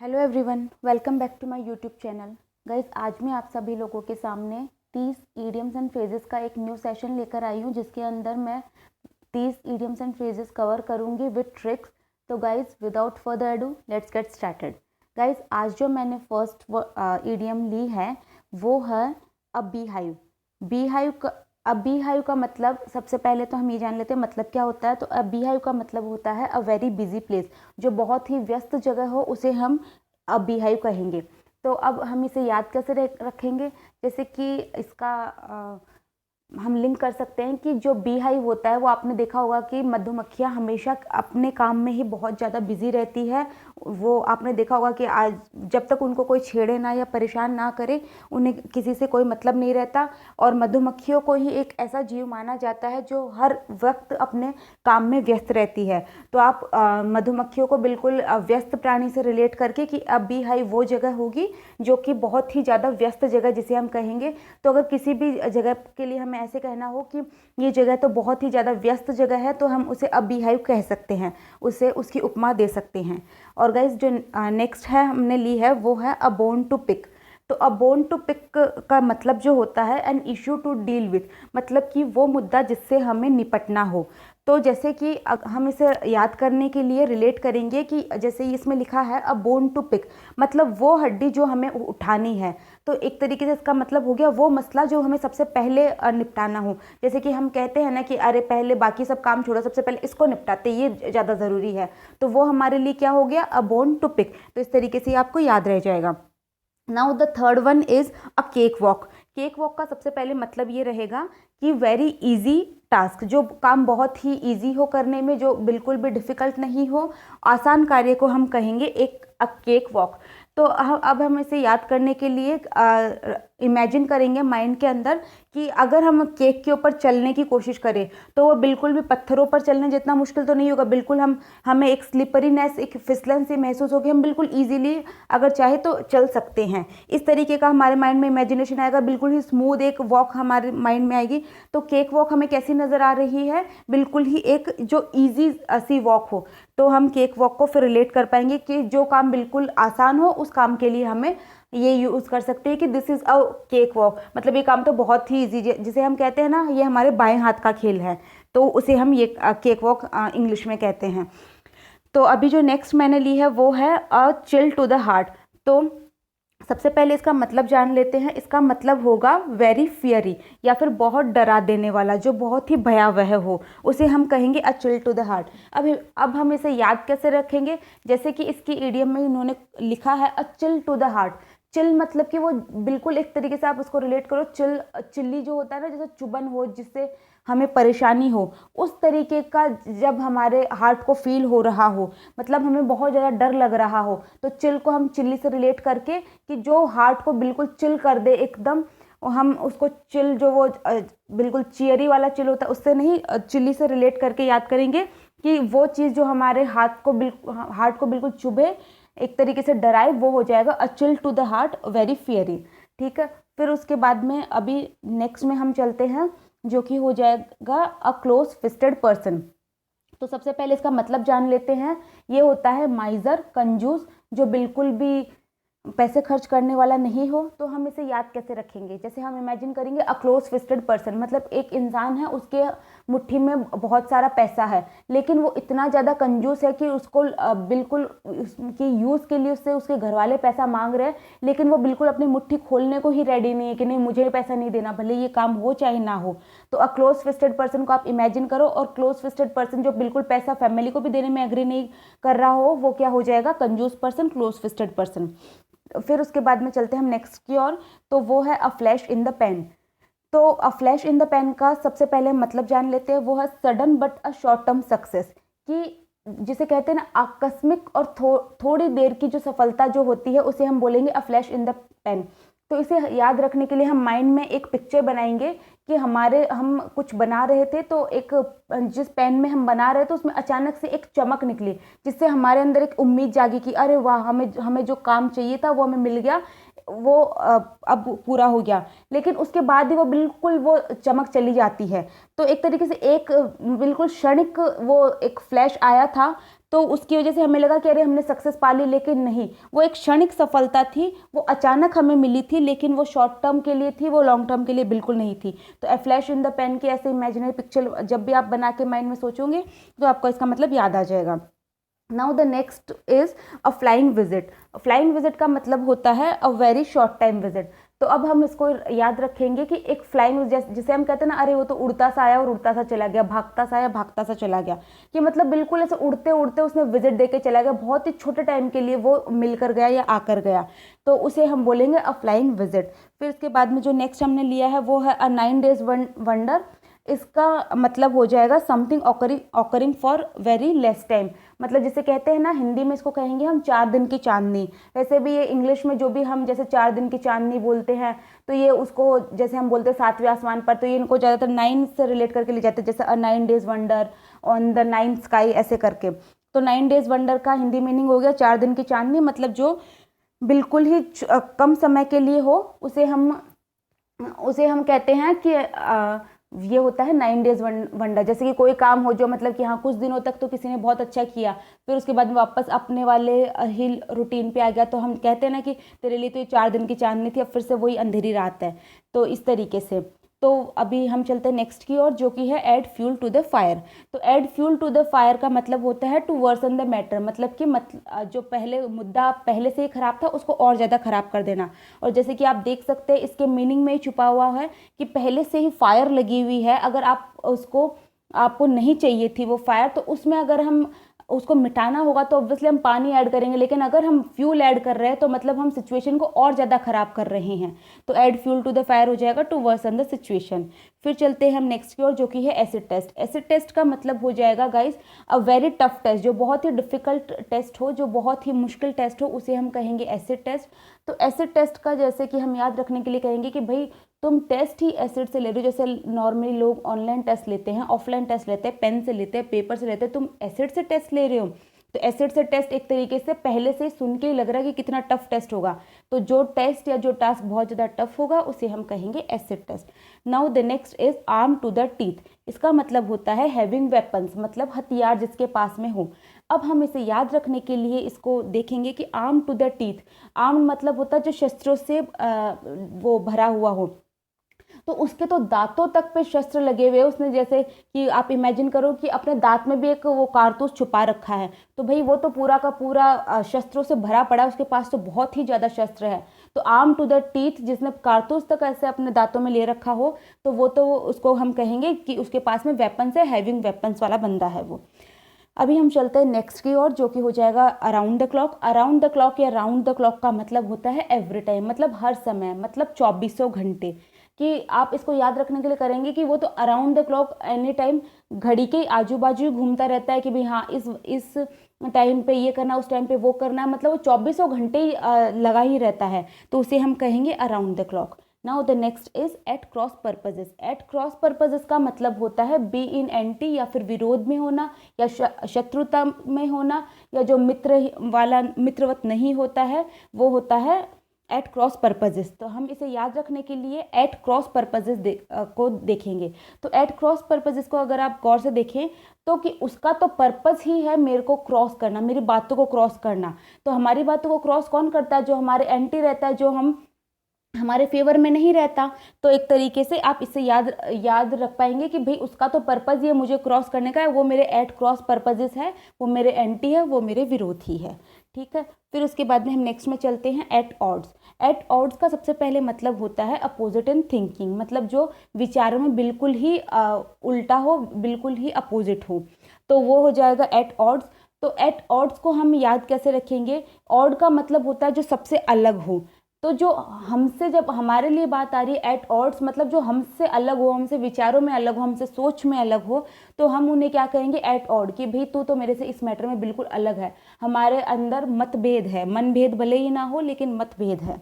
Hello everyone, welcome back to my YouTube channel. Guys, आज मैं आप सभी लोगों के सामने 30 ईडियम्स एंड फ्रेजेस का एक न्यू सेशन लेकर आई हूँ, जिसके अंदर मैं 30 ईडियम्स एंड फ्रेजेस कवर करूँगी विद ट्रिक्स। तो guys, without further ado, let's get started. Guys, आज जो मैंने फर्स्ट ईडियम ली है वो है अ बी हाइव। बी हाइव का अब बी हाइव का मतलब, सबसे पहले तो हम ये जान लेते हैं मतलब क्या होता है। तो अब बी हाइव का मतलब होता है अ वेरी बिजी प्लेस। जो बहुत ही व्यस्त जगह हो उसे हम अब बी हाइव कहेंगे। तो अब हम इसे याद कैसे रखेंगे, जैसे कि इसका हम लिंक कर सकते हैं कि जो बी हाइव होता है वो आपने देखा होगा कि मधुमक्खियां हमेशा अपने काम में ही बहुत ज़्यादा बिजी रहती है। वो आपने देखा होगा कि आज जब तक उनको कोई छेड़े ना या परेशान ना करे, उन्हें किसी से कोई मतलब नहीं रहता। और मधुमक्खियों को ही एक ऐसा जीव माना जाता है जो हर वक्त अपने काम में व्यस्त रहती है। तो आप मधुमक्खियों को बिल्कुल व्यस्त प्राणी से रिलेट करके कि अब बी हाइव वो जगह होगी जो कि बहुत ही ज़्यादा व्यस्त जगह जिसे हम कहेंगे। तो अगर किसी भी जगह के लिए हमें ऐसे कहना हो कि ये जगह तो बहुत ही ज़्यादा व्यस्त जगह है, तो हम उसे अ बी हाइव कह सकते हैं, उसे उसकी उपमा दे सकते हैं। और गाइस, जो नेक्स्ट है हमने ली है वो है अ बोन टू पिक। तो अ बोन टू पिक का मतलब जो होता है an issue to deal with, मतलब कि वो मुद्दा जिससे हमें निपटना हो। तो जैसे कि हम इसे याद करने के लिए रिलेट करेंगे कि जैसे इसमें लिखा है अ बोन टू पिक, मतलब वो हड्डी जो हमें उठानी है। तो एक तरीके से इसका मतलब हो गया वो मसला जो हमें सबसे पहले निपटाना हो। जैसे कि हम कहते हैं ना कि अरे पहले बाकी सब काम छोड़ो, सबसे पहले इसको निपटाते, ये ज़्यादा ज़रूरी है। तो वो हमारे लिए क्या हो गया, अ बोन टू पिक। तो इस तरीके से आपको याद रह जाएगा। Now the third one is a cake walk. Cake walk का सबसे पहले मतलब ये रहेगा कि वेरी इजी टास्क, जो काम बहुत ही इजी हो करने में, जो बिल्कुल भी डिफिकल्ट नहीं हो, आसान कार्य को हम कहेंगे एक अ केक वॉक। तो अब हम इसे याद करने के लिए इमेजिन करेंगे माइंड के अंदर कि अगर हम केक के ऊपर चलने की कोशिश करें तो वो बिल्कुल भी पत्थरों पर चलने जितना मुश्किल तो नहीं होगा। बिल्कुल हमें एक स्लिपरीनेस, एक फिसलन सी महसूस होगी। हम बिल्कुल इजीली अगर चाहे तो चल सकते हैं। इस तरीके का हमारे माइंड में इमेजिनेशन आएगा, बिल्कुल ही स्मूथ एक वॉक हमारे माइंड में आएगी। तो केक वॉक हमें कैसी नज़र आ रही है, बिल्कुल ही एक जो ईजी सी वॉक हो। तो हम केक वॉक को फिर रिलेट कर पाएंगे कि जो काम बिल्कुल आसान हो उस काम के लिए हमें ये यूज़ कर सकते हैं कि this is a cake walk, मतलब ये काम तो बहुत ही ईजी, जिसे हम कहते हैं ना ये हमारे बाएं हाथ का खेल है, तो उसे हम ये केक वॉक इंग्लिश में कहते हैं। तो अभी जो नेक्स्ट मैंने ली है वो है a chill to the heart. तो सबसे पहले इसका मतलब जान लेते हैं। इसका मतलब होगा वेरी फियरी, या फिर बहुत डरा देने वाला, जो बहुत ही भयावह हो, उसे हम कहेंगे a chill to the heart. अब हम इसे याद कैसे रखेंगे, जैसे कि इसकी ईडियम में इन्होंने लिखा है a chill to the heart. Chill मतलब कि वो बिल्कुल एक तरीके से आप उसको रिलेट करो, चिल्ली जो होता है ना, जैसे चुभन हो, जिससे हमें परेशानी हो, उस तरीके का जब हमारे हार्ट को फील हो रहा हो, मतलब हमें बहुत ज़्यादा डर लग रहा हो, तो चिल को हम चिल्ली से रिलेट करके कि जो हार्ट को बिल्कुल चिल कर दे एकदम, हम उसको चिल, जो वो बिल्कुल चियरी वाला चिल होता है उससे नहीं, चिल्ली से रिलेट करके याद करेंगे कि वो चीज़ जो हमारे हार्ट को बिल्कुल चुभे, एक तरीके से डराए, वो हो जाएगा a chill to the heart very fiery. ठीक है, फिर उसके बाद में अभी नेक्स्ट में हम चलते हैं, जो कि हो जाएगा अ क्लोज फिस्टेड पर्सन। तो सबसे पहले इसका मतलब जान लेते हैं। ये होता है माइजर, कंजूस, जो बिल्कुल भी पैसे खर्च करने वाला नहीं हो। तो हम इसे याद कैसे रखेंगे, जैसे हम इमेजिन करेंगे अ क्लोज फिस्टेड पर्सन, मतलब एक इंसान है, उसके मुट्ठी में बहुत सारा पैसा है, लेकिन वो इतना ज़्यादा कंजूस है कि उसको बिल्कुल उसकी यूज़ के लिए उससे उसके घर वाले पैसा मांग रहे हैं, लेकिन वो बिल्कुल अपनी मुट्ठी खोलने को ही रेडी नहीं है कि नहीं, मुझे पैसा नहीं देना, भले ये काम हो चाहे ना हो। तो अ क्लोज फिस्टेड पर्सन को आप इमेजिन करो, और क्लोज फिस्टेड पर्सन जो बिल्कुल पैसा फैमिली को भी देने में एग्री नहीं कर रहा हो, वो क्या हो जाएगा, कंजूस पर्सन, क्लोज फिस्टेड पर्सन। फिर उसके बाद में चलते हैं हम नेक्स्ट की ओर। तो वो है a flash in the pan. तो a flash in the pan का सबसे पहले मतलब जान लेते हैं। वो है sudden but a short term success, कि जिसे कहते हैं ना आकस्मिक और थोड़ी देर की जो सफलता जो होती है, उसे हम बोलेंगे अ फ्लैश इन द पैन। तो इसे याद रखने के लिए हम माइंड में एक पिक्चर बनाएंगे कि हम कुछ बना रहे थे, तो एक जिस पेन में हम बना रहे थे उसमें अचानक से एक चमक निकली, जिससे हमारे अंदर एक उम्मीद जागी कि अरे वाह, हमें हमें जो काम चाहिए था वो हमें मिल गया, वो अब पूरा हो गया। लेकिन उसके बाद ही वो बिल्कुल वो चमक चली जाती है। तो एक तरीके से एक बिल्कुल क्षणिक वो एक फ्लैश आया था, तो उसकी वजह से हमें लगा कि अरे हमने सक्सेस पा ली, लेकिन नहीं, वो एक क्षणिक सफलता थी, वो अचानक हमें मिली थी, लेकिन वो शॉर्ट टर्म के लिए थी, वो लॉन्ग टर्म के लिए बिल्कुल नहीं थी। तो ए फ्लैश इन द पैन की ऐसे इमेजिनरी पिक्चर जब भी आप बना के माइंड में सोचोगे तो आपको इसका मतलब याद आ जाएगा। Now the next is a flying visit. Flying visit का मतलब होता है a very short time visit. तो अब हम इसको याद रखेंगे कि एक फ्लाइंग, जिसे हम कहते हैं ना, अरे वो तो उड़ता सा आया और उड़ता सा चला गया, भागता सा आया भागता सा चला गया, कि मतलब बिल्कुल ऐसे उड़ते उड़ते उसने विजिट दे के चला गया, बहुत ही छोटे टाइम के लिए वो मिलकर गया या आकर गया, तो उसे हम बोलेंगे अ फ्लाइंग विजिट। फिर उसके बाद में जो नेक्स्ट हमने लिया है वो है अ 9 days वंडर। इसका मतलब हो जाएगा something occurring for very less time. मतलब जिसे कहते हैं ना, हिंदी में इसको कहेंगे हम 4 दिन की चांदनी। वैसे भी ये इंग्लिश में जो भी हम जैसे 4 दिन की चांदनी बोलते हैं, तो ये उसको जैसे हम बोलते हैं 7वें आसमान पर, तो ये इनको ज़्यादातर 9 से रिलेट करके ले जाते हैं, जैसे अ 9 days wonder, on the 9th sky, ऐसे करके। तो 9 days वंडर का हिंदी मीनिंग हो गया 4 दिन की चांदनी। मतलब जो बिल्कुल ही कम समय के लिए हो, उसे हम कहते हैं कि ये होता है 9 days वंडर। जैसे कि कोई काम हो जो मतलब कि हाँ कुछ दिनों तक तो किसी ने बहुत अच्छा किया, फिर उसके बाद में वापस अपने वाले ही रूटीन पे आ गया, तो हम कहते हैं ना कि तेरे लिए तो ये 4 दिन की चांदनी थी, अब फिर से वही अंधेरी रात है। तो इस तरीके से। तो अभी हम चलते हैं नेक्स्ट की ओर, जो कि है add fuel to the fire. तो add fuel to the fire का मतलब होता है टू वर्सन द मैटर। मतलब कि जो पहले मुद्दा पहले से ही खराब था उसको और ज़्यादा खराब कर देना। और जैसे कि आप देख सकते हैं इसके मीनिंग में ही छुपा हुआ है कि पहले से ही फायर लगी हुई है, अगर आपको नहीं चाहिए थी वो फायर, तो उसमें अगर हम उसको मिटाना होगा तो ऑब्वियसली हम पानी ऐड करेंगे, लेकिन अगर हम फ्यूल ऐड कर रहे हैं तो मतलब हम सिचुएशन को और ज़्यादा खराब कर रहे हैं। तो add fuel to the fire हो जाएगा टू वर्सन द सिचुएशन। फिर चलते हैं हम नेक्स्ट की ओर, जो कि है एसिड टेस्ट। एसिड टेस्ट का मतलब हो जाएगा guys a very tough test, जो बहुत ही डिफिकल्ट टेस्ट हो, जो बहुत ही मुश्किल टेस्ट हो, उसे हम कहेंगे एसिड टेस्ट। तो एसिड टेस्ट का जैसे कि हम याद रखने के लिए कहेंगे कि भाई तुम टेस्ट ही एसिड से ले रहे हो। जैसे नॉर्मली लोग ऑनलाइन टेस्ट लेते हैं, ऑफलाइन टेस्ट लेते हैं, पेन से लेते हैं, पेपर से लेते हैं, तुम एसिड से टेस्ट ले रहे हो। तो एसिड से टेस्ट एक तरीके से पहले से सुन के ही लग रहा है कि कितना टफ टेस्ट होगा। तो जो टेस्ट या जो टास्क बहुत ज़्यादा टफ होगा उसे हम कहेंगे acid test. Now the next is arm to the teeth. इसका मतलब होता है हैविंग वेपन्स, मतलब हथियार जिसके पास में हो। अब हम इसे याद रखने के लिए इसको देखेंगे कि arm to the teeth. Arm मतलब होता है जो शस्त्रों से वो भरा हुआ हो, तो उसके तो दांतों तक पे शस्त्र लगे हुए, उसने जैसे कि आप इमेजिन करो कि अपने दांत में भी एक वो कारतूस छुपा रखा है, तो भाई वो तो पूरा का पूरा शस्त्रों से भरा पड़ा है, उसके पास तो बहुत ही ज़्यादा शस्त्र है। तो आर्म टू द टीथ, जिसने कारतूस तक ऐसे अपने दांतों में ले रखा हो, तो वो तो उसको हम कहेंगे कि उसके पास में वेपन्स है, हैविंग वेपन्स वाला बंदा है वो। अभी हम चलते हैं नेक्स्ट की ओर, जो कि हो जाएगा around the clock. Around the clock या राउंड द क्लॉक का मतलब होता है एवरी टाइम, मतलब हर समय, मतलब 2400 घंटे। कि आप इसको याद रखने के लिए करेंगे कि वो तो around the clock any time घड़ी के आजू बाजू घूमता रहता है कि भाई हाँ इस टाइम पे ये करना, उस टाइम पे वो करना, मतलब वो 2400 घंटे ही लगा ही रहता है, तो उसे हम कहेंगे around the clock. Now the next is at cross purposes. At cross purposes का मतलब होता है बी इन एंटी, या फिर विरोध में होना, या शत्रुता में होना, या जो मित्रवत नहीं होता है वो होता है एट क्रॉस पर्पजेस। तो हम इसे याद रखने के लिए एट क्रॉस पर्पजेस को देखेंगे। तो एट क्रॉस पर्पजेस को अगर आप गौर से देखें तो कि उसका तो पर्पस ही है मेरे को क्रॉस करना, मेरी बातों को क्रॉस करना। तो हमारी बातों को क्रॉस कौन करता है? जो हमारे एंटी रहता है, जो हमारे फेवर में नहीं रहता। तो एक तरीके से आप इसे याद रख पाएंगे कि भाई उसका तो पर्पज ये मुझे क्रॉस करने का है, वो मेरे एट क्रॉस पर्पजेस है, वो मेरे एंटी है, वो मेरे विरोधी है। ठीक है। फिर उसके बाद में हम नेक्स्ट में चलते हैं एट ऑड्स। एट ऑड्स का सबसे पहले मतलब होता है अपोजिट इन थिंकिंग, मतलब जो विचारों में बिल्कुल ही उल्टा हो, बिल्कुल ही अपोजिट हो, तो वो हो जाएगा एट ऑड्स। तो एट ऑड्स को हम याद कैसे रखेंगे? ऑड का मतलब होता है जो सबसे अलग हो। तो जो हमसे, जब हमारे लिए बात आ रही है एट ऑड्स, मतलब जो हमसे अलग हो, हमसे विचारों में अलग हो, हमसे सोच में अलग हो, तो हम उन्हें क्या कहेंगे? At odd. कि भाई तू तो मेरे से इस मैटर में बिल्कुल अलग है, हमारे अंदर मतभेद है, मनभेद भले ही ना हो लेकिन मतभेद है।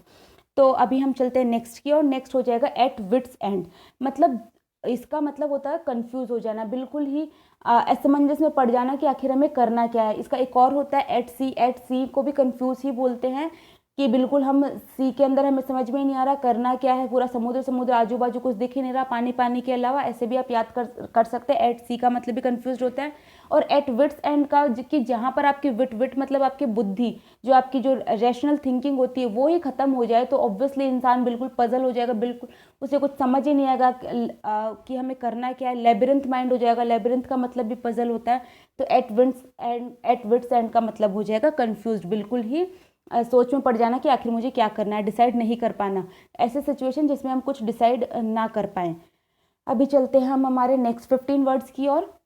तो अभी हम चलते हैं नेक्स्ट की ओर। नेक्स्ट हो जाएगा एट विट्स एंड। मतलब इसका मतलब होता है कंफ्यूज हो जाना, बिल्कुल ही असमंजस में पड़ जाना कि आखिर हमें करना क्या है। इसका एक और होता है एट सी। एट सी को भी कंफ्यूज ही बोलते हैं। कि बिल्कुल हम सी के अंदर हमें समझ में ही नहीं आ रहा करना क्या है, पूरा समुद्र समुद्र आजू बाजू कुछ दिख ही नहीं रहा पानी पानी के अलावा, ऐसे भी आप याद कर सकते हैं। एट सी का मतलब भी कंफ्यूज होता है। और एट विट्स एंड का कि जहाँ पर आपकी विट मतलब आपकी बुद्धि, जो आपकी जो रैशनल थिंकिंग होती है वो ही खत्म हो जाए तो ऑब्वियसली इंसान बिल्कुल पजल हो जाएगा, बिल्कुल उसे कुछ समझ ही नहीं आएगा कि हमें करना क्या है। लेबिरिंथ माइंड हो जाएगा, लेबिरिंथ का मतलब भी पजल होता है। तो एट विट्स एंड का मतलब हो जाएगा कंफ्यूज, बिल्कुल ही सोच में पड़ जाना कि आखिर मुझे क्या करना है, डिसाइड नहीं कर पाना, ऐसे सिचुएशन जिसमें हम कुछ डिसाइड ना कर पाए। अभी चलते हैं हम हमारे नेक्स्ट 15 वर्ड्स की ओर।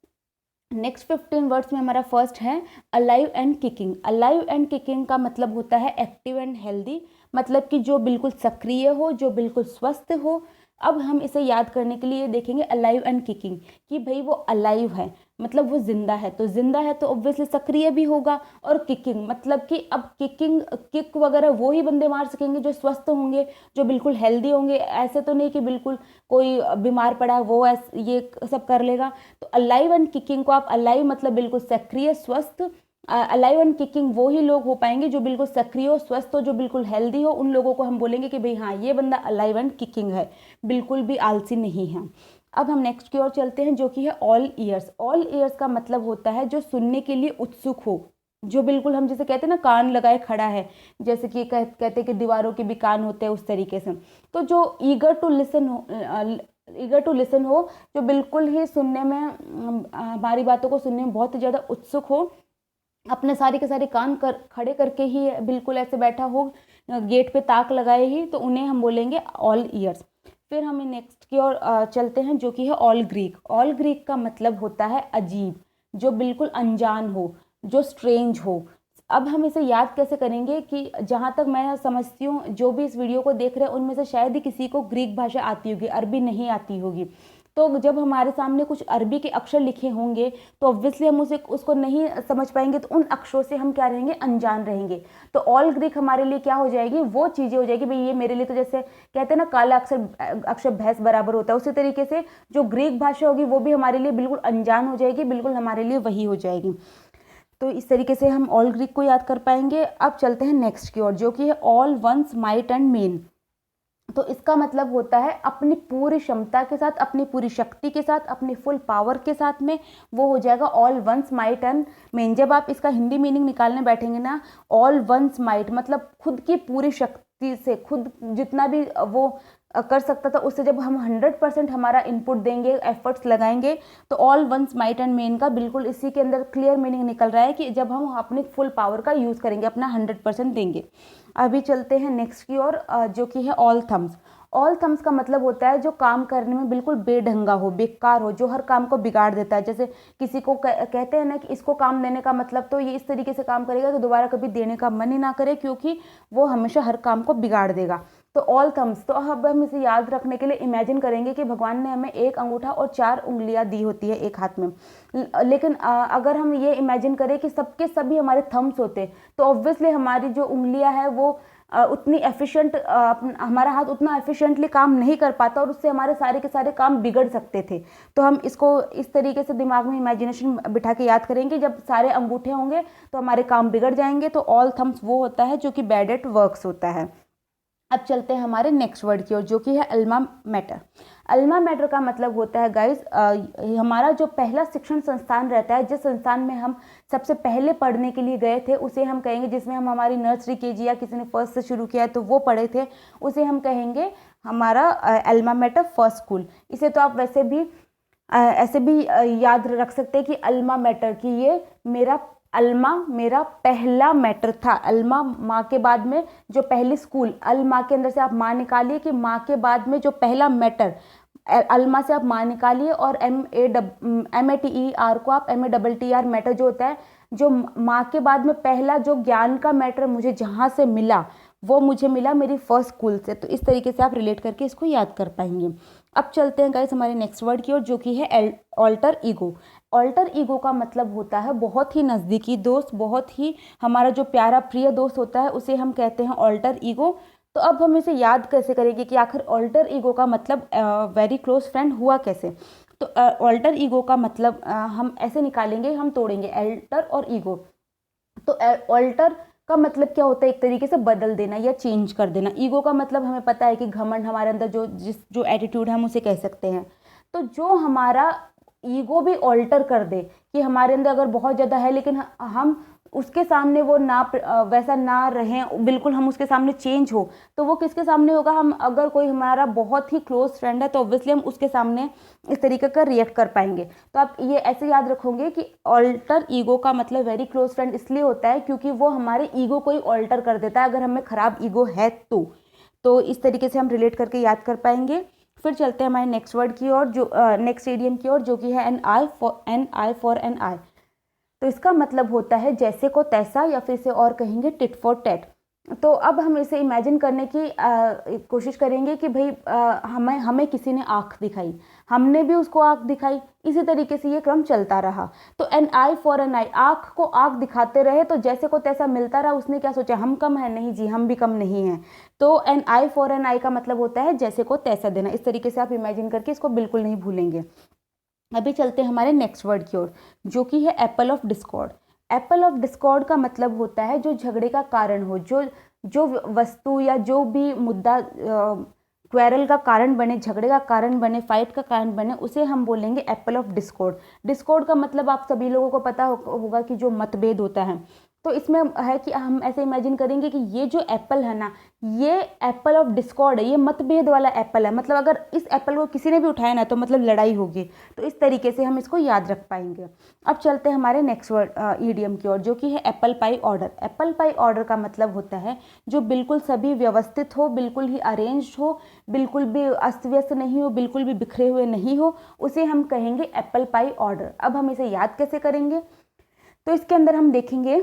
नेक्स्ट 15 वर्ड्स में हमारा फर्स्ट है alive and kicking. Alive and kicking का मतलब होता है एक्टिव एंड हेल्दी, मतलब कि जो बिल्कुल सक्रिय हो, जो बिल्कुल स्वस्थ हो। अब हम इसे याद करने के लिए देखेंगे अलाइव एंड किकिंग, कि भाई वो अलाइव है मतलब वो जिंदा है, तो जिंदा है तो ऑब्वियसली सक्रिय भी होगा। और किकिंग मतलब कि अब किक वगैरह वो ही बंदे मार सकेंगे जो स्वस्थ होंगे, जो बिल्कुल हेल्दी होंगे। ऐसे तो नहीं कि बिल्कुल कोई बीमार पड़ा है वो ये सब कर लेगा। तो अलाइव एंड किकिंग को आप, अलाइव मतलब बिल्कुल सक्रिय स्वस्थ, अलाइव एंड किकिंग वो ही लोग हो पाएंगे जो बिल्कुल सक्रिय हो, स्वस्थ हो, जो बिल्कुल हेल्दी हो। उन लोगों को हम बोलेंगे कि भाई हाँ ये बंदा अलाइव एंड किकिंग है, बिल्कुल भी आलसी नहीं है। अब हम नेक्स्ट की ओर चलते हैं जो कि है ऑल ईयर्स। ऑल ईयर्स का मतलब होता है जो सुनने के लिए उत्सुक हो, जो बिल्कुल हम जैसे कहते हैं ना कान लगाए खड़ा है, जैसे कि कहते हैं कि दीवारों के भी कान होते हैं, उस तरीके से। तो जो ईगर टू लिसन हो, जो बिल्कुल ही सुनने में हमारी बातों को सुनने में बहुत ही ज़्यादा उत्सुक हो, अपने सारे के सारे कान खड़े करके ही बिल्कुल ऐसे बैठा हो, गेट पे ताक लगाए ही, तो उन्हें हम बोलेंगे ऑल ईयर्स। फिर हमें नेक्स्ट की ओर चलते हैं जो कि है ऑल ग्रीक। ऑल ग्रीक का मतलब होता है अजीब, जो बिल्कुल अनजान हो, जो स्ट्रेंज हो। अब हम इसे याद कैसे करेंगे कि जहाँ तक मैं समझती हूँ जो भी इस वीडियो को देख रहे हैं उनमें से शायद ही किसी को ग्रीक भाषा आती होगी, अरबी नहीं आती होगी। तो जब हमारे सामने कुछ अरबी के अक्षर लिखे होंगे तो ऑब्वियसली हम उसको नहीं समझ पाएंगे, तो उन अक्षरों से हम क्या रहेंगे, अनजान रहेंगे। तो ऑल ग्रीक हमारे लिए क्या हो जाएगी, वो चीज़ें हो जाएगी भाई ये मेरे लिए, तो जैसे कहते हैं ना काला अक्षर अक्षर भैंस बराबर होता है, उसी तरीके से जो ग्रीक भाषा होगी वो भी हमारे लिए बिल्कुल अनजान हो जाएगी, बिल्कुल हमारे लिए वही हो जाएगी। तो इस तरीके से हम ऑल ग्रीक को याद कर पाएंगे। अब चलते हैं नेक्स्ट की ओर जो कि है all one's might and main. तो इसका मतलब होता है अपनी पूरी क्षमता के साथ, अपनी पूरी शक्ति के साथ, अपनी फुल पावर के साथ में, वो हो जाएगा all one's might and main. जब आप इसका हिंदी मीनिंग निकालने बैठेंगे ना, ऑल वंस माइट मतलब खुद की पूरी शक्ति से, खुद जितना भी वो कर सकता था उससे जब हम 100% हमारा इनपुट देंगे, एफर्ट्स लगाएंगे, तो all one's might and main का बिल्कुल इसी के अंदर क्लियर मीनिंग निकल रहा है कि जब हम अपनी फुल पावर का यूज़ करेंगे, अपना 100% देंगे। अभी चलते हैं नेक्स्ट की ओर जो कि है ऑल थम्स। ऑल थम्स का मतलब होता है जो काम करने में बिल्कुल बेढंगा हो, बेकार हो, जो हर काम को बिगाड़ देता है। जैसे किसी को कहते हैं ना कि इसको काम देने का मतलब तो ये इस तरीके से काम करेगा कि दोबारा कभी देने का मन ही ना करे, क्योंकि वो हमेशा हर काम को बिगाड़ देगा। तो ऑल थम्स, तो अब हम इसे याद रखने के लिए इमेजिन करेंगे कि भगवान ने हमें एक अंगूठा और 4 उंगलियां दी होती है एक हाथ में। लेकिन अगर हम ये इमेजिन करें कि सबके सभी हमारे थम्स होते, तो ऑब्वियसली हमारी जो उंगलियां है वो उतनी एफिशिएंट, हमारा हाथ उतना एफिशिएंटली काम नहीं कर पाता और उससे हमारे सारे के सारे काम बिगड़ सकते थे। तो हम इसको इस तरीके से दिमाग में इमेजिनेशन बिठा के याद करेंगे, जब सारे अंगूठे होंगे तो हमारे काम बिगड़ जाएंगे। तो ऑल थम्स वो होता है जो कि बैड एट वर्क्स होता है। अब चलते हैं हमारे नेक्स्ट वर्ड की ओर जो कि है अल्मा मैटर। अल्मा मैटर का मतलब होता है गाइज हमारा जो पहला शिक्षण संस्थान रहता है, जिस संस्थान में हम सबसे पहले पढ़ने के लिए गए थे उसे हम कहेंगे, जिसमें हम हमारी नर्सरी केजी या किसी ने फर्स्ट से शुरू किया है तो वो पढ़े थे, उसे हम कहेंगे हमारा अल्मा मैटर फर्स्ट स्कूल। इसे तो आप वैसे भी ऐसे भी याद रख सकते हैं कि अल्मा मैटर, कि ये अल्मा मेरा पहला मैटर था। अल्मा माँ के बाद में जो पहली स्कूल, अल्मा के अंदर से आप माँ निकालिए कि माँ के बाद में जो पहला मैटर, अल्मा से आप माँ निकालिए और MATER को आप MATTER मैटर जो होता है, जो माँ के बाद में पहला जो ज्ञान का मैटर मुझे जहाँ से मिला वो मुझे मिला मेरी फर्स्ट स्कूल से। तो इस तरीके से आप रिलेट करके इसको याद कर पाएंगे। अब चलते हैं गाइस हमारे नेक्स्ट वर्ड की ओर जो कि है ऑल्टर ईगो। ऑल्टर ईगो का मतलब होता है बहुत ही नज़दीकी दोस्त, बहुत ही हमारा जो प्यारा प्रिय दोस्त होता है उसे हम कहते हैं ऑल्टर ईगो। तो अब हम इसे याद कैसे करेंगे कि आखिर ऑल्टर ईगो का मतलब वेरी क्लोज फ्रेंड हुआ कैसे। तो ऑल्टर ईगो का मतलब हम ऐसे निकालेंगे, हम तोड़ेंगे अल्टर और ईगो। तो ऑल्टर का मतलब क्या होता है, एक तरीके से बदल देना या चेंज कर देना। ईगो का मतलब हमें पता है कि घमंड, हमारे अंदर जो एटीट्यूड है हम उसे कह सकते हैं। तो जो हमारा ईगो भी ऑल्टर कर दे, कि हमारे अंदर अगर बहुत ज़्यादा है लेकिन हम उसके सामने वो ना वैसा ना रहें, बिल्कुल हम उसके सामने चेंज हो, तो वो किसके सामने होगा, हम अगर कोई हमारा बहुत ही क्लोज फ्रेंड है तो ऑब्वियसली हम उसके सामने इस तरीके का रिएक्ट कर पाएंगे। तो आप ये ऐसे याद रखोगे कि ऑल्टर ईगो का मतलब वेरी क्लोज फ्रेंड इसलिए होता है क्योंकि वो हमारे ईगो को ही ऑल्टर कर देता है, अगर हमें खराब ईगो है तो इस तरीके से हम रिलेट करके याद कर पाएंगे। फिर चलते हैं हमारे नेक्स्ट वर्ड की ओर, जो नेक्स्ट इडियम की ओर, जो कि है एन आई। तो इसका मतलब होता है जैसे को तैसा, या फिर इसे और कहेंगे टिट फॉर टैट। तो अब हम इसे इमेजिन करने की कोशिश करेंगे कि भाई हमें किसी ने आँख दिखाई, हमने भी उसको आँख दिखाई, इसी तरीके से ये क्रम चलता रहा। तो एन आई फॉर एन आई, आँख को आँख दिखाते रहे तो जैसे को तैसा मिलता रहा। उसने क्या सोचा, हम कम है, नहीं जी हम भी कम नहीं हैं। तो एन आई फॉर एन आई का मतलब होता है जैसे को तैसा देना। इस तरीके से आप इमेजिन करके इसको बिल्कुल नहीं भूलेंगे। अभी चलते हैं हमारे नेक्स्ट वर्ड की ओर, जो कि है Apple of Discord. Apple of Discord का मतलब होता है जो झगड़े का कारण हो, जो वस्तु या जो भी मुद्दा क्वेरल का कारण बने, झगड़े का कारण बने, फाइट का कारण बने, उसे हम बोलेंगे एप्पल ऑफ डिस्कॉर्ड। डिस्कॉर्ड का मतलब आप सभी लोगों को पता होगा कि जो मतभेद होता है। तो इसमें है कि हम ऐसे इमेजिन करेंगे कि ये जो एप्पल है ना, ये एप्पल ऑफ डिस्कॉर्ड है, ये मतभेद वाला एप्पल है। मतलब अगर इस एप्पल को किसी ने भी उठाया ना तो मतलब लड़ाई होगी। तो इस तरीके से हम इसको याद रख पाएंगे। अब चलते हैं हमारे नेक्स्ट वर्ड ईडियम की ओर, जो कि है apple pie order. Apple pie order का मतलब होता है जो बिल्कुल सभी व्यवस्थित हो, बिल्कुल ही अरेंज हो, बिल्कुल भी अस्त व्यस्त नहीं हो, बिल्कुल भी बिखरे हुए नहीं हो, उसे हम कहेंगे एप्पल पाई ऑर्डर। अब हम इसे याद कैसे करेंगे, तो इसके अंदर हम देखेंगे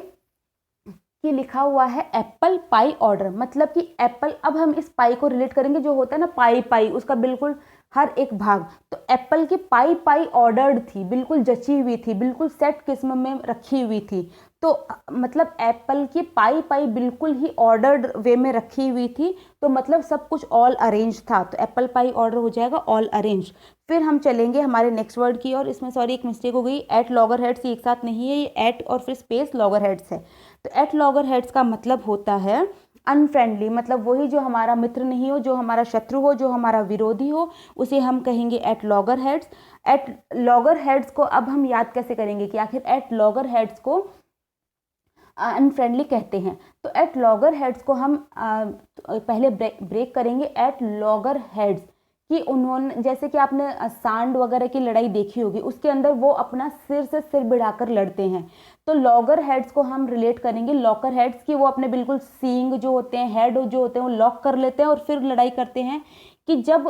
कि लिखा हुआ है एप्पल पाई ऑर्डर, मतलब कि एप्पल। अब हम इस पाई को रिलेट करेंगे, जो होता है ना पाई पाई, उसका बिल्कुल हर एक भाग। तो एप्पल की पाई पाई ऑर्डर्ड थी, बिल्कुल जची हुई थी, बिल्कुल सेट किस्म में रखी हुई थी। तो मतलब एप्पल की पाई पाई बिल्कुल ही ऑर्डर्ड वे में रखी हुई थी, तो मतलब सब कुछ ऑल अरेंज था। तो एप्पल पाई ऑर्डर हो जाएगा ऑल अरेंज। फिर हम चलेंगे हमारे नेक्स्ट वर्ड की और इसमें सॉरी एक मिस्टेक हो गई, एट लॉगर हेड्स एक साथ नहीं है, ये एट और फिर स्पेस लॉगर हेड्स है। तो एट लॉगर हेड्स का मतलब होता है अनफ्रेंडली, मतलब वही जो हमारा मित्र नहीं हो, जो हमारा शत्रु हो, जो हमारा विरोधी हो, उसे हम कहेंगे at loggerheads. At loggerheads को अब हम याद कैसे करेंगे कि आखिर एट लॉगर हेड्स को अनफ्रेंडली कहते हैं। तो एट लॉगर हेड्स को हम पहले ब्रेक करेंगे। एट लॉगर हेड्स कि उन्होंने, जैसे कि आपने सांड वगैरह की लड़ाई देखी होगी, उसके अंदर वो अपना सिर से सिर भिड़ाकर लड़ते हैं। तो लॉगर हेड्स को हम रिलेट करेंगे लॉकर हेड्स की, वो अपने बिल्कुल सींग जो होते हैं, हेड जो होते हैं, वो लॉक कर लेते हैं और फिर लड़ाई करते हैं। कि जब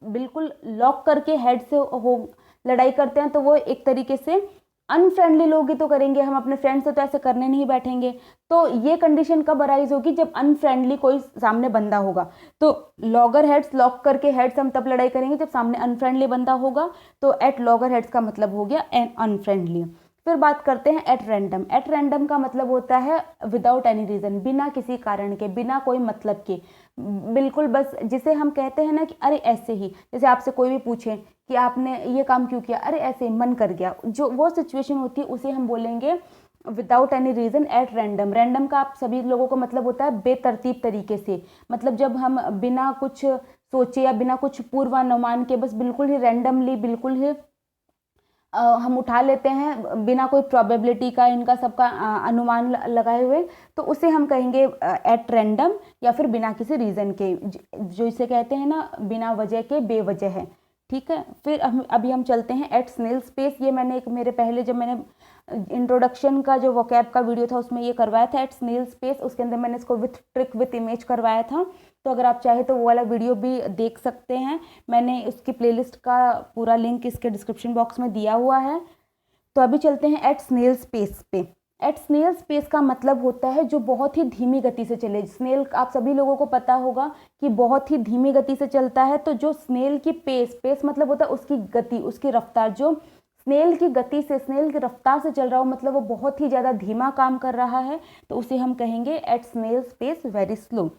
बिल्कुल लॉक करके हेड से हो लड़ाई करते हैं तो वो एक तरीके से अनफ्रेंडली लोग ही तो करेंगे, हम अपने फ्रेंड से तो ऐसे करने नहीं बैठेंगे। तो ये कंडीशन कब अराइज होगी, जब अनफ्रेंडली कोई सामने बंदा होगा। तो लॉगर हेड्स, लॉक करके हेड्स हम तब लड़ाई करेंगे जब सामने अनफ्रेंडली बंदा होगा। तो एट लॉगर हेड्स का मतलब हो गया एन अनफ्रेंडली। फिर बात करते हैं एट रैंडम। एट रैंडम का मतलब होता है विदाउट एनी रीजन, बिना किसी कारण के, बिना कोई मतलब के, बिल्कुल बस, जिसे हम कहते हैं ना कि अरे ऐसे ही, जैसे आपसे कोई भी पूछे कि आपने ये काम क्यों किया, अरे ऐसे मन कर गया, जो वो सिचुएशन होती है उसे हम बोलेंगे without any reason at random. Random का आप सभी लोगों को मतलब होता है बेतरतीब तरीके से, मतलब जब हम बिना कुछ सोचे या बिना कुछ पूर्वानुमान के बस बिल्कुल ही रैंडमली, बिल्कुल ही हम उठा लेते हैं बिना कोई प्रोबेबिलिटी का, इनका सबका अनुमान लगाए हुए, तो उसे हम कहेंगे एट रैंडम या फिर बिना किसी रीज़न के, जो इसे कहते हैं ना बिना वजह के, बेवजह है। ठीक है। फिर अभी हम चलते हैं एट स्नेल स्पेस। ये मैंने एक मेरे पहले जब मैंने इंट्रोडक्शन का जो वोकैब का वीडियो था उसमें ये करवाया था एट स्नेल स्पेस, उसके अंदर मैंने इसको विथ ट्रिक विथ इमेज करवाया था। तो अगर आप चाहे तो वो वाला वीडियो भी देख सकते हैं, मैंने उसकी प्लेलिस्ट का पूरा लिंक इसके डिस्क्रिप्शन बॉक्स में दिया हुआ है। तो अभी चलते हैं एट स्नेल स्पेस पे। एट स्नेल स्पेस का मतलब होता है जो बहुत ही धीमी गति से चले। स्नेल आप सभी लोगों को पता होगा कि बहुत ही धीमी गति से चलता है। तो जो स्नेल की पेस मतलब होता है उसकी गति, उसकी रफ्तार, जो स्नेल की गति से, स्नेल की रफ्तार से चल रहा हो, मतलब वो बहुत ही ज़्यादा धीमा काम कर रहा है, तो उसे हम कहेंगे at snail space very slow.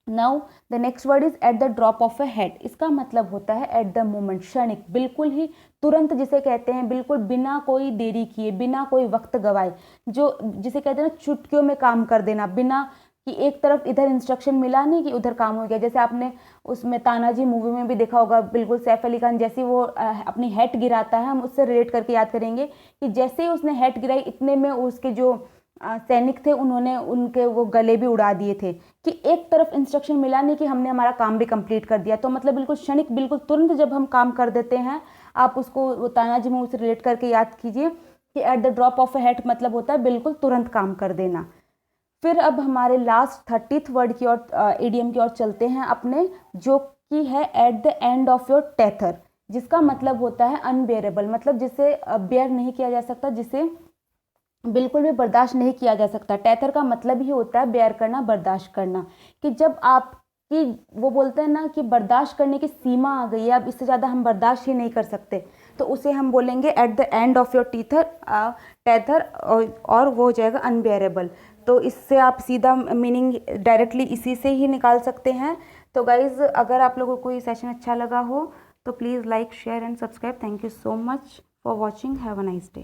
Now the next word is at the drop of a head. इसका मतलब होता है एट द मोमेंट, क्षणिक, बिल्कुल ही तुरंत जिसे कहते हैं, बिल्कुल बिना कोई देरी किए, बिना कोई वक्त गवाए, जो जिसे कहते हैं ना चुटकियों में काम कर देना, बिना कि एक तरफ इधर इंस्ट्रक्शन मिला नहीं कि उधर काम हो गया। जैसे आपने उसमें तानाजी मूवी में भी देखा होगा, बिल्कुल सैफ अली खान जैसे वो अपनी हैट गिराता है, हम उससे रिलेट करके याद करेंगे कि जैसे ही उसने हैट गिराई इतने में उसके जो सैनिक थे उन्होंने उनके वो गले भी उड़ा दिए थे, कि एक तरफ इंस्ट्रक्शन मिला नहीं कि हमने हमारा काम भी कंप्लीट कर दिया। तो मतलब बिल्कुल क्षणिक, बिल्कुल तुरंत जब हम काम कर देते हैं, आप उसको वो तानाजी मूवी से रिलेट करके याद कीजिए कि eight the drop of a hat मतलब होता है बिल्कुल तुरंत काम कर देना। फिर अब हमारे लास्ट 30th वर्ड की ओर, इडियम की ओर चलते हैं अपने, जो कि है at the end of your tether, जिसका मतलब होता है अनबेरेबल, मतलब जिसे बेयर नहीं किया जा सकता, जिसे बिल्कुल भी बर्दाश्त नहीं किया जा सकता। टेथर का मतलब ही होता है बेयर करना, बर्दाश्त करना, कि जब आपकी वो बोलते हैं ना कि बर्दाश्त करने की सीमा आ गई है, अब इससे ज़्यादा हम बर्दाश्त ही नहीं कर सकते, तो उसे हम बोलेंगे at the end of your tether, और वो हो जाएगा अनबेरेबल। तो इससे आप सीधा मीनिंग डायरेक्टली इसी से ही निकाल सकते हैं। तो गाइज़, अगर आप लोगों को ये सेशन अच्छा लगा हो तो please like, share and subscribe. Thank you so much for watching. Have a nice day.